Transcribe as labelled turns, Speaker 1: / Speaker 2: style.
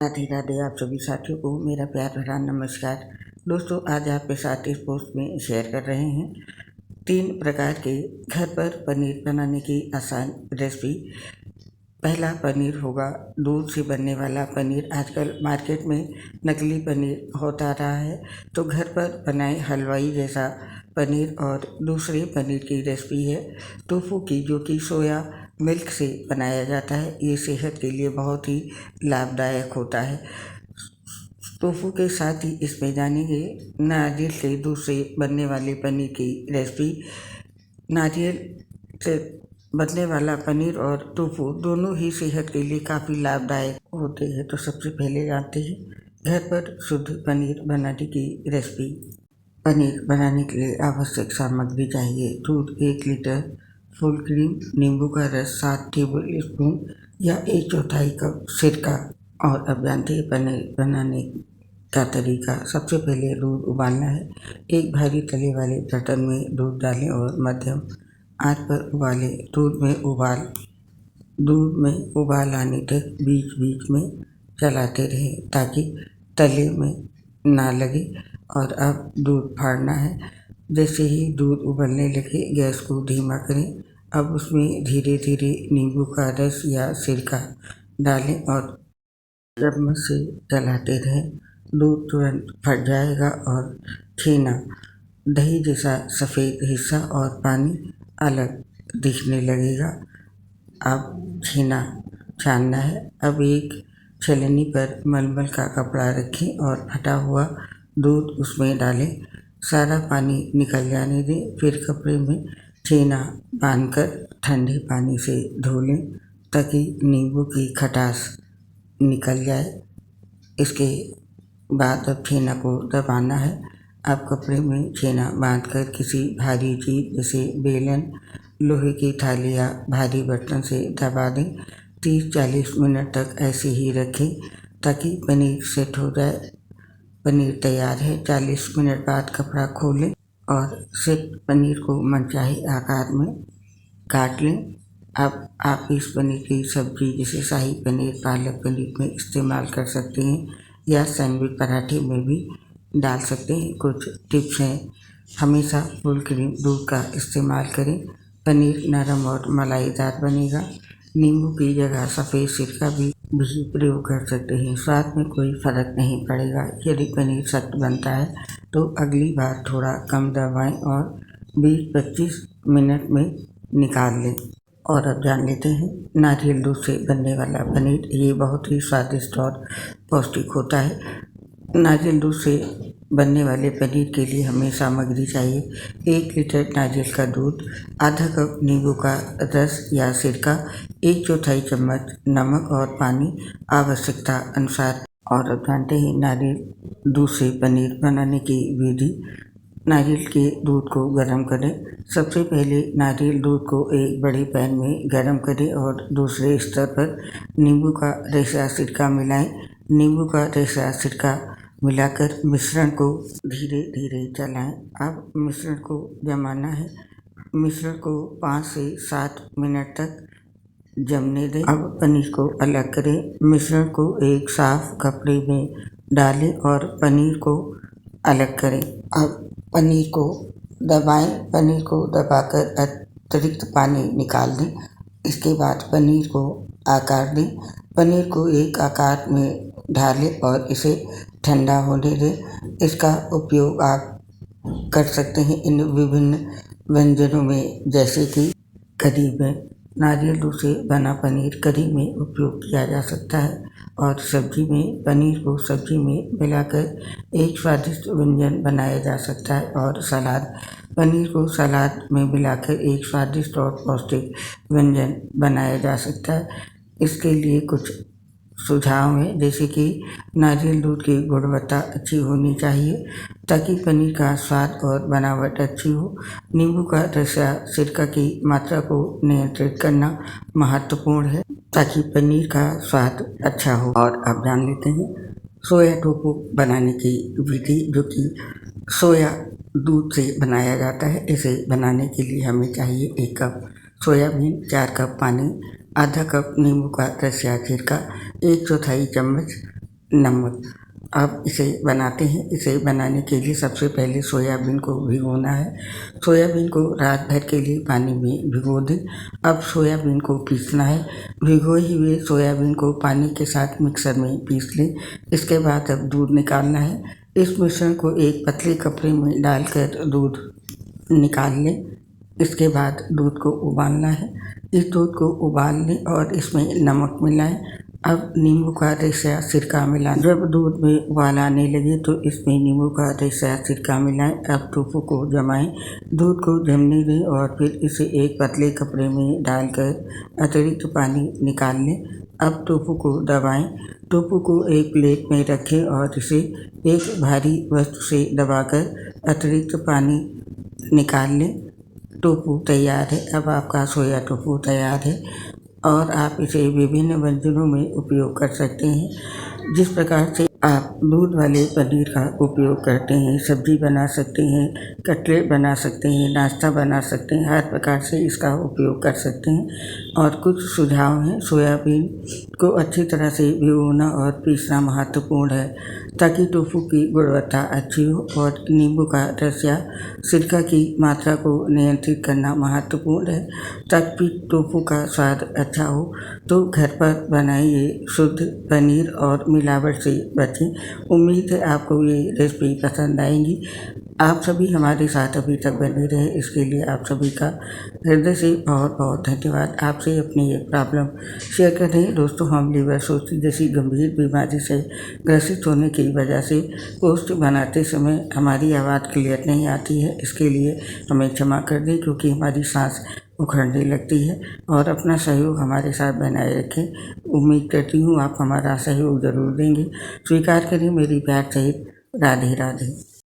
Speaker 1: राधे राधे। आप सभी साथियों को मेरा प्यार भरा नमस्कार। दोस्तों, आज आपके साथ इस पोस्ट में शेयर कर रहे हैं 3 प्रकार के घर पर पनीर बनाने की आसान रेसिपी। पहला पनीर होगा दूध से बनने वाला पनीर। आजकल मार्केट में नकली पनीर होता रहा है, तो घर पर बनाए हलवाई जैसा पनीर। और दूसरे पनीर की रेसिपी है टोफू की, जो कि सोया मिल्क से बनाया जाता है। ये सेहत के लिए बहुत ही लाभदायक होता है। टोफू के साथ ही इसमें जानेंगे नारियल से दूध से बनने वाले पनीर की रेसिपी। नारियल से बनने वाला पनीर और टोफू दोनों ही सेहत के लिए काफ़ी लाभदायक होते हैं। तो सबसे पहले जानते हैं घर पर शुद्ध पनीर बनाने की रेसिपी। पनीर बनाने के लिए आवश्यक सामग्री चाहिए: दूध 1 लीटर, फुल क्रीम, नींबू का रस 7 टेबल स्पून या 1/4 कप सिरका। और अब जानते हैं पनीर बनाने का तरीका। सबसे पहले दूध उबालना है। एक भारी तले वाले बर्तन में दूध डालें और मध्यम आंच पर उबालें। दूध में उबाल आने तक बीच बीच में चलाते रहें ताकि तले में ना लगे। और अब दूध फाड़ना है। जैसे ही दूध उबलने लगे गैस को धीमा करें। अब उसमें धीरे धीरे नींबू का रस या सिरका डालें और चम्मच से चलाते रहें। दूध तुरंत फट जाएगा और छेना, दही जैसा सफ़ेद हिस्सा और पानी अलग दिखने लगेगा। अब छेना छानना है। अब एक छलनी पर मलमल का कपड़ा रखें और फटा हुआ दूध उसमें डालें। सारा पानी निकल जाने दें। फिर कपड़े में छेना बांधकर ठंडे पानी से धो लें ताकि नींबू की खटास निकल जाए। इसके बाद अब छेना को दबाना है। अब कपड़े में छेना बांधकर किसी भारी चीज़ जैसे बेलन, लोहे की थाली या भारी बर्तन से दबा दें। 30-40 मिनट तक ऐसे ही रखें ताकि पनीर सेट हो जाए। पनीर तैयार है। 40 मिनट बाद कपड़ा खोलें और सेट पनीर को मनचाहे आकार में काट लें। अब आप इस पनीर की सब्ज़ी जैसे शाही पनीर, पालक पनीर में इस्तेमाल कर सकते हैं या सैंडविच पराठे में भी डाल सकते हैं। कुछ टिप्स हैं: हमेशा फुल क्रीम दूध का इस्तेमाल करें, पनीर नरम और मलाईदार बनेगा। नींबू की जगह सफ़ेद सिरका भी प्रयोग कर सकते हैं, स्वाद में कोई फ़र्क नहीं पड़ेगा। यदि पनीर सख्त बनता है तो अगली बार थोड़ा कम दबाएं और 20-25 मिनट में निकाल लें। और अब जान लेते हैं नारियल दूध से बनने वाला पनीर। ये बहुत ही स्वादिष्ट और पौष्टिक होता है। नारियल दूध से बनने वाले पनीर के लिए हमें सामग्री चाहिए: 1 लीटर नारियल का दूध, आधा कप नींबू का रस या सिरका, 1/4 चम्मच नमक और पानी आवश्यकता अनुसार। और अब जानते हैं नारियल दूध से पनीर बनाने की विधि। नारियल के दूध को गर्म करें। सबसे पहले नारियल दूध को एक बड़े पैन में गर्म करें और दूसरे स्तर पर नींबू का रस या सिरका मिलाएं। नींबू का रस या सिरका मिलाकर मिश्रण को धीरे धीरे चलाएं। अब मिश्रण को जमाना है। मिश्रण को 5 से 7 मिनट तक जमने दें। अब पनीर को अलग करें। मिश्रण को एक साफ कपड़े में डालें और पनीर को अलग करें। अब पनीर को दबाएं। पनीर को दबाकर अतिरिक्त पानी निकाल दें। इसके बाद पनीर को आकार दें। पनीर को एक आकार में ढालें और इसे ठंडा होने दें। इसका उपयोग आप कर सकते हैं इन विभिन्न व्यंजनों में, जैसे कि कढ़ी में। नारियल दूध से बना पनीर कढ़ी में उपयोग किया जा सकता है और सब्जी में पनीर को सब्जी में मिलाकर एक स्वादिष्ट व्यंजन बनाया जा सकता है। और सलाद, पनीर को सलाद में मिलाकर एक स्वादिष्ट और पौष्टिक व्यंजन बनाया जा सकता है। इसके लिए कुछ सुझाव हैं, जैसे कि नारियल दूध की गुणवत्ता अच्छी होनी चाहिए ताकि पनीर का स्वाद और बनावट अच्छी हो। नींबू का रस या सिरका की मात्रा को नियंत्रित करना महत्वपूर्ण है ताकि पनीर का स्वाद अच्छा हो। और अब जान लेते हैं सोया टोफू बनाने की विधि, जो कि सोया दूध से बनाया जाता है। इसे बनाने के लिए हमें चाहिए 1 कप सोयाबीन, 4 कप पानी, आधा कप नींबू का रस या सिरका, 1/4 चम्मच नमक। अब इसे बनाते हैं। इसे बनाने के लिए सबसे पहले सोयाबीन को भिगोना है। सोयाबीन को रात भर के लिए पानी में भिगो दें। अब सोयाबीन को पीसना है। भिगोए हुए सोयाबीन को पानी के साथ मिक्सर में पीस लें। इसके बाद अब दूध निकालना है। इस मिश्रण को एक पतले कपड़े में डालकर दूध निकाल लें। इसके बाद दूध को उबालना है। इस दूध को उबाल लें और इसमें नमक मिलाएं। अब नींबू का रस या सिरका मिलाएं। जब दूध में उबाल आने लगे तो इसमें नींबू का रस या सिरका मिलाएं। अब टोफू को जमाएं। दूध को जमने दें और फिर इसे एक पतले कपड़े में डालकर अतिरिक्त पानी निकाल लें। अब टोफू को दबाएं। टोफू को एक प्लेट में रखें और इसे एक भारी वस्तु से दबाकर अतिरिक्त पानी निकाल लें। टोफू तैयार है। अब आपका सोया टोफू तैयार है और आप इसे विभिन्न व्यंजनों में उपयोग कर सकते हैं। जिस प्रकार से आप दूध वाले पनीर का उपयोग करते हैं, सब्जी बना सकते हैं, कटलेट बना सकते हैं, नाश्ता बना सकते हैं, हर प्रकार से इसका उपयोग कर सकते हैं। और कुछ सुझाव हैं। सोयाबीन को अच्छी तरह से भिगोना और पीसना महत्वपूर्ण है ताकि टोफू की गुणवत्ता अच्छी हो। और नींबू का रस या सिरका की मात्रा को नियंत्रित करना महत्वपूर्ण है ताकि टोफू का स्वाद अच्छा हो। तो घर पर बनाइए शुद्ध पनीर और मिलावट से बचें। उम्मीद है आपको ये रेसिपी पसंद आएंगी। आप सभी हमारे साथ अभी तक बने रहे, इसके लिए आप सभी का हृदय से बहुत बहुत धन्यवाद। आपसे अपनी ये प्रॉब्लम शेयर कर रहे हैं। दोस्तों, हम लिवर जैसी गंभीर बीमारी से ग्रसित होने की वजह से पोस्ट बनाते समय हमारी आवाज़ क्लियर नहीं आती है। इसके लिए हमें क्षमा कर दें क्योंकि हमारी सांस उखड़ने लगती है। और अपना सहयोग हमारे साथ बनाए रखें। उम्मीद करती हूँ आप हमारा सहयोग ज़रूर देंगे। स्वीकार करें मेरी प्यार सहित राधे राधे।